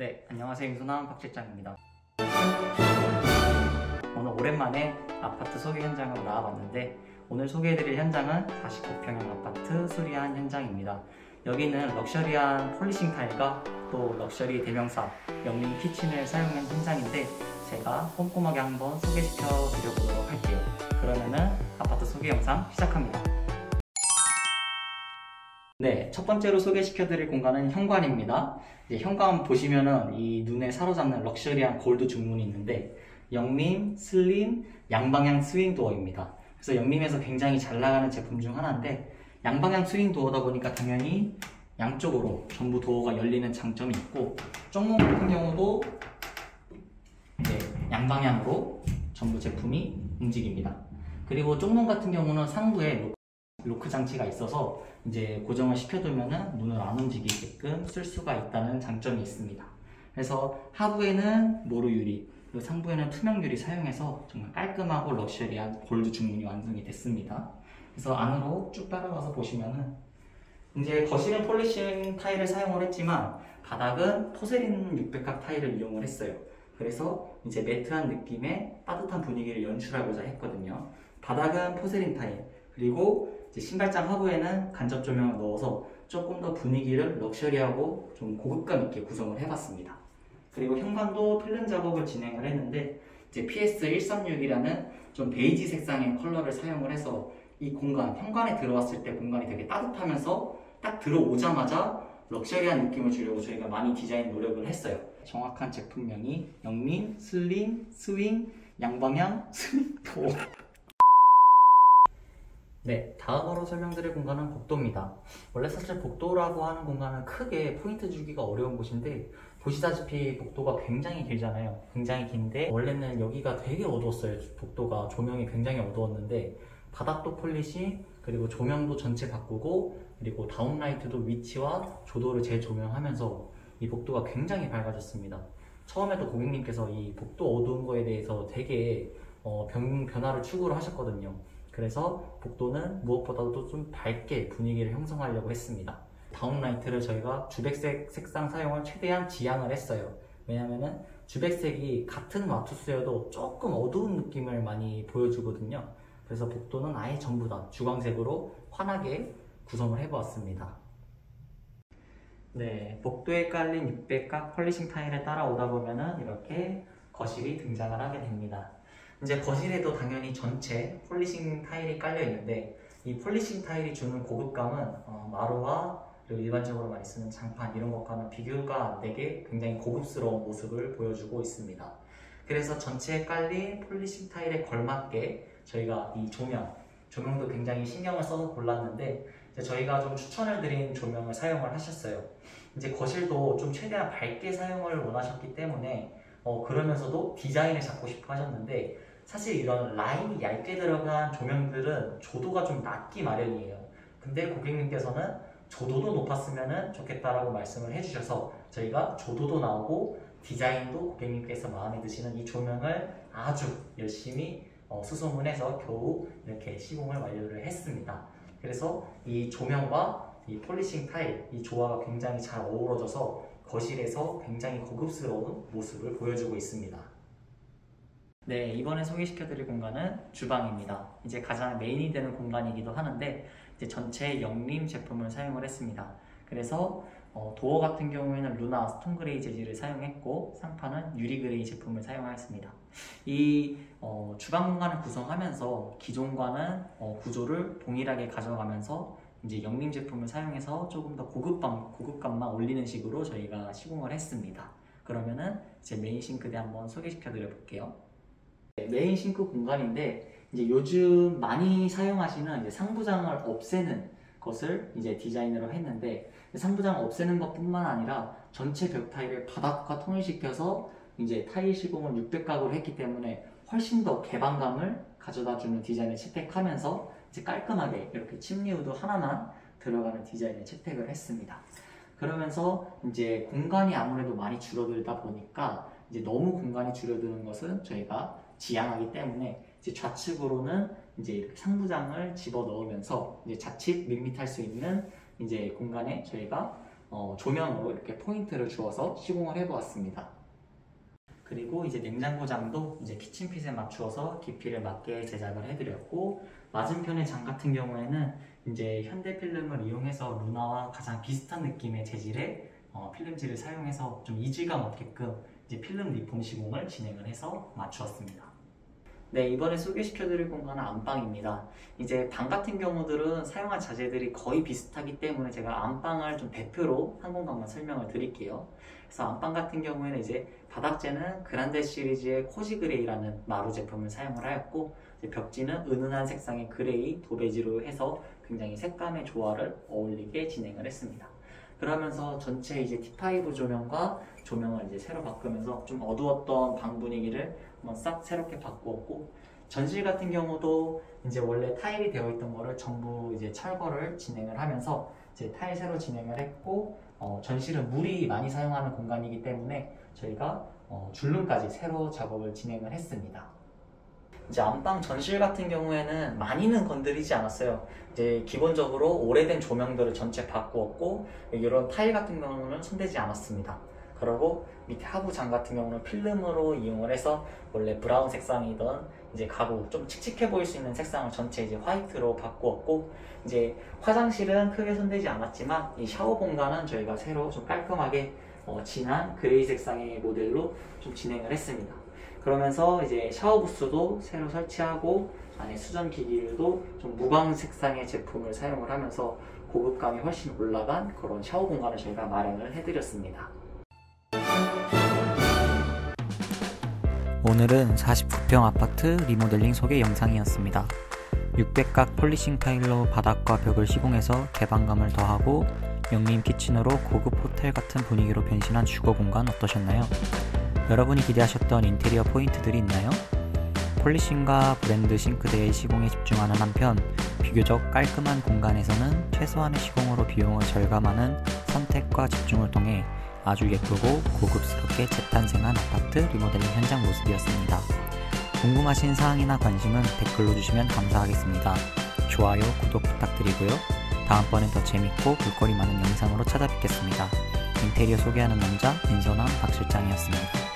네, 안녕하세요. 임소남 박실장입니다. 오늘 오랜만에 아파트 소개 현장으로 나와봤는데 오늘 소개해드릴 현장은 49평형 아파트 수리한 현장입니다. 여기는 럭셔리한 폴리싱 타일과 또 럭셔리 대명사 영림 키친을 사용한 현장인데 제가 꼼꼼하게 한번 소개시켜 드려보도록 할게요. 그러면은 아파트 소개 영상 시작합니다. 네, 첫 번째로 소개시켜 드릴 공간은 현관입니다. 이제 현관 보시면은 이 눈에 사로잡는 럭셔리한 골드 중문이 있는데 영림, 슬림, 양방향 스윙 도어입니다. 그래서 영림에서 굉장히 잘 나가는 제품 중 하나인데 양방향 스윙 도어다 보니까 당연히 양쪽으로 전부 도어가 열리는 장점이 있고 쪽문 같은 경우도 이제 양방향으로 전부 제품이 움직입니다. 그리고 쪽문 같은 경우는 상부에 로크 장치가 있어서 이제 고정을 시켜두면은 문을 안 움직이게끔 쓸 수가 있다는 장점이 있습니다. 그래서 하부에는 모루 유리, 그리고 상부에는 투명 유리 사용해서 정말 깔끔하고 럭셔리한 골드 중문이 완성이 됐습니다. 그래서 안으로 쭉 따라가서 보시면은 이제 거실은 폴리싱 타일을 사용을 했지만 바닥은 포세린 600각 타일을 이용을 했어요. 그래서 이제 매트한 느낌의 따뜻한 분위기를 연출하고자 했거든요. 바닥은 포세린 타일, 그리고 이제 신발장 하부에는 간접 조명을 넣어서 조금 더 분위기를 럭셔리하고 좀 고급감 있게 구성을 해봤습니다. 그리고 현관도 필름 작업을 진행을 했는데 이제 PS136이라는 좀 베이지 색상의 컬러를 사용을 해서 이 공간, 현관에 들어왔을 때 공간이 되게 따뜻하면서 딱 들어오자마자 럭셔리한 느낌을 주려고 저희가 많이 디자인 노력을 했어요. 정확한 제품명이 영림, 슬림, 스윙, 양방향, 스윙 도어. 네, 다음으로 설명드릴 공간은 복도입니다. 원래 사실 복도라고 하는 공간은 크게 포인트 주기가 어려운 곳인데 보시다시피 복도가 굉장히 길잖아요. 굉장히 긴데 원래는 여기가 되게 어두웠어요. 복도가 조명이 굉장히 어두웠는데 바닥도 폴리싱, 그리고 조명도 전체 바꾸고 그리고 다운라이트도 위치와 조도를 재조명하면서 이 복도가 굉장히 밝아졌습니다. 처음에도 고객님께서 이 복도 어두운 거에 대해서 되게 변화를 추구를 하셨거든요. 그래서 복도는 무엇보다도 좀 밝게 분위기를 형성하려고 했습니다. 다운라이트를 저희가 주백색 색상 사용을 최대한 지양을 했어요. 왜냐면은 주백색이 같은 와투스여도 조금 어두운 느낌을 많이 보여주거든요. 그래서 복도는 아예 전부 다 주광색으로 환하게 구성을 해보았습니다. 네, 복도에 깔린 600각 폴리싱 타일에 따라오다 보면은 이렇게 거실이 등장을 하게 됩니다. 이제 거실에도 당연히 전체 폴리싱 타일이 깔려 있는데 이 폴리싱 타일이 주는 고급감은 마루와 그리고 일반적으로 많이 쓰는 장판 이런 것과는 비교가 안 되게 굉장히 고급스러운 모습을 보여주고 있습니다. 그래서 전체에 깔린 폴리싱 타일에 걸맞게 저희가 이 조명도 굉장히 신경을 써서 골랐는데 이제 저희가 좀 추천을 드린 조명을 사용을 하셨어요. 이제 거실도 좀 최대한 밝게 사용을 원하셨기 때문에 그러면서도 디자인을 잡고 싶어 하셨는데 사실 이런 라인이 얇게 들어간 조명들은 조도가 좀 낮기 마련이에요. 근데 고객님께서는 조도도 높았으면 좋겠다라고 말씀을 해주셔서 저희가 조도도 나오고 디자인도 고객님께서 마음에 드시는 이 조명을 아주 열심히 수소문해서 겨우 이렇게 시공을 완료를 했습니다. 그래서 이 조명과 이 폴리싱 타일, 이 조화가 굉장히 잘 어우러져서 거실에서 굉장히 고급스러운 모습을 보여주고 있습니다. 네, 이번에 소개시켜드릴 공간은 주방입니다. 이제 가장 메인이 되는 공간이기도 하는데 이제 전체 영림 제품을 사용을 했습니다. 그래서 도어 같은 경우에는 루나 스톤 그레이 재질을 사용했고 상판은 유리 그레이 제품을 사용하였습니다. 이 주방 공간을 구성하면서 기존과는 구조를 동일하게 가져가면서 이제 영림 제품을 사용해서 조금 더 고급감만 올리는 식으로 저희가 시공을 했습니다. 그러면은 이제 메인 싱크대 한번 소개시켜 드려 볼게요. 메인 싱크 공간인데 이제 요즘 많이 사용하시는 이제 상부장을 없애는 것을 이제 디자인으로 했는데 상부장을 없애는 것뿐만 아니라 전체 벽 타일을 바닥과 통일시켜서 이제 타일 시공을 600각으로 했기 때문에 훨씬 더 개방감을 가져다주는 디자인을 채택하면서 이제 깔끔하게 이렇게 침리 후드 하나만 들어가는 디자인을 채택을 했습니다. 그러면서 이제 공간이 아무래도 많이 줄어들다 보니까 이제 너무 공간이 줄어드는 것은 저희가 지양하기 때문에 이제 좌측으로는 이제 이렇게 상부장을 집어 넣으면서 이제 자칫 밋밋할 수 있는 이제 공간에 저희가 조명으로 이렇게 포인트를 주어서 시공을 해보았습니다. 그리고 이제 냉장고장도 이제 키친핏에 맞추어서 깊이를 맞게 제작을 해드렸고, 맞은편의 장 같은 경우에는 이제 현대필름을 이용해서 루나와 가장 비슷한 느낌의 재질의 필름지를 사용해서 좀 이질감 없게끔 이제 필름 리폼 시공을 진행을 해서 맞추었습니다. 네, 이번에 소개시켜드릴 공간은 안방입니다. 이제 방 같은 경우들은 사용한 자재들이 거의 비슷하기 때문에 제가 안방을 좀 대표로 한 공간만 설명을 드릴게요. 그래서 안방 같은 경우에는 이제 바닥재는 그란데 시리즈의 코지 그레이라는 마루 제품을 사용을 하였고, 이제 벽지는 은은한 색상의 그레이 도배지로 해서 굉장히 색감의 조화를 어울리게 진행을 했습니다. 그러면서 전체 이제 T5 조명과 조명을 이제 새로 바꾸면서 좀 어두웠던 방 분위기를 한번 싹 새롭게 바꾸었고, 전실 같은 경우도 이제 원래 타일이 되어 있던 거를 전부 이제 철거를 진행을 하면서 이제 타일 새로 진행을 했고, 전실은 물이 많이 사용하는 공간이기 때문에 저희가 줄눈까지 새로 작업을 진행을 했습니다. 이제 안방 전실 같은 경우에는 많이는 건드리지 않았어요. 이제 기본적으로 오래된 조명들을 전체 바꾸었고, 이런 타일 같은 경우는 손대지 않았습니다. 그리고 밑에 하부장 같은 경우는 필름으로 이용을 해서 원래 브라운 색상이던 이제 가구 좀 칙칙해 보일 수 있는 색상을 전체 이제 화이트로 바꾸었고, 이제 화장실은 크게 손대지 않았지만 이 샤워 공간은 저희가 새로 좀 깔끔하게 진한 그레이 색상의 모델로 좀 진행을 했습니다. 그러면서 이제 샤워 부스도 새로 설치하고, 안에 수전 기기들도 좀 무광 색상의 제품을 사용을 하면서 고급감이 훨씬 올라간 그런 샤워 공간을 저희가 마련을 해드렸습니다. 오늘은 49평 아파트 리모델링 소개 영상이었습니다. 600각 폴리싱 타일로 바닥과 벽을 시공해서 개방감을 더하고 영림 키친으로 고급 호텔 같은 분위기로 변신한 주거 공간 어떠셨나요? 여러분이 기대하셨던 인테리어 포인트들이 있나요? 폴리싱과 브랜드 싱크대의 시공에 집중하는 한편 비교적 깔끔한 공간에서는 최소한의 시공으로 비용을 절감하는 선택과 집중을 통해 아주 예쁘고 고급스럽게 재탄생한 아파트 리모델링 현장 모습이었습니다. 궁금하신 사항이나 관심은 댓글로 주시면 감사하겠습니다. 좋아요, 구독 부탁드리고요. 다음번엔 더 재밌고 볼거리 많은 영상으로 찾아뵙겠습니다. 인테리어 소개하는 남자 민선함 박실장이었습니다.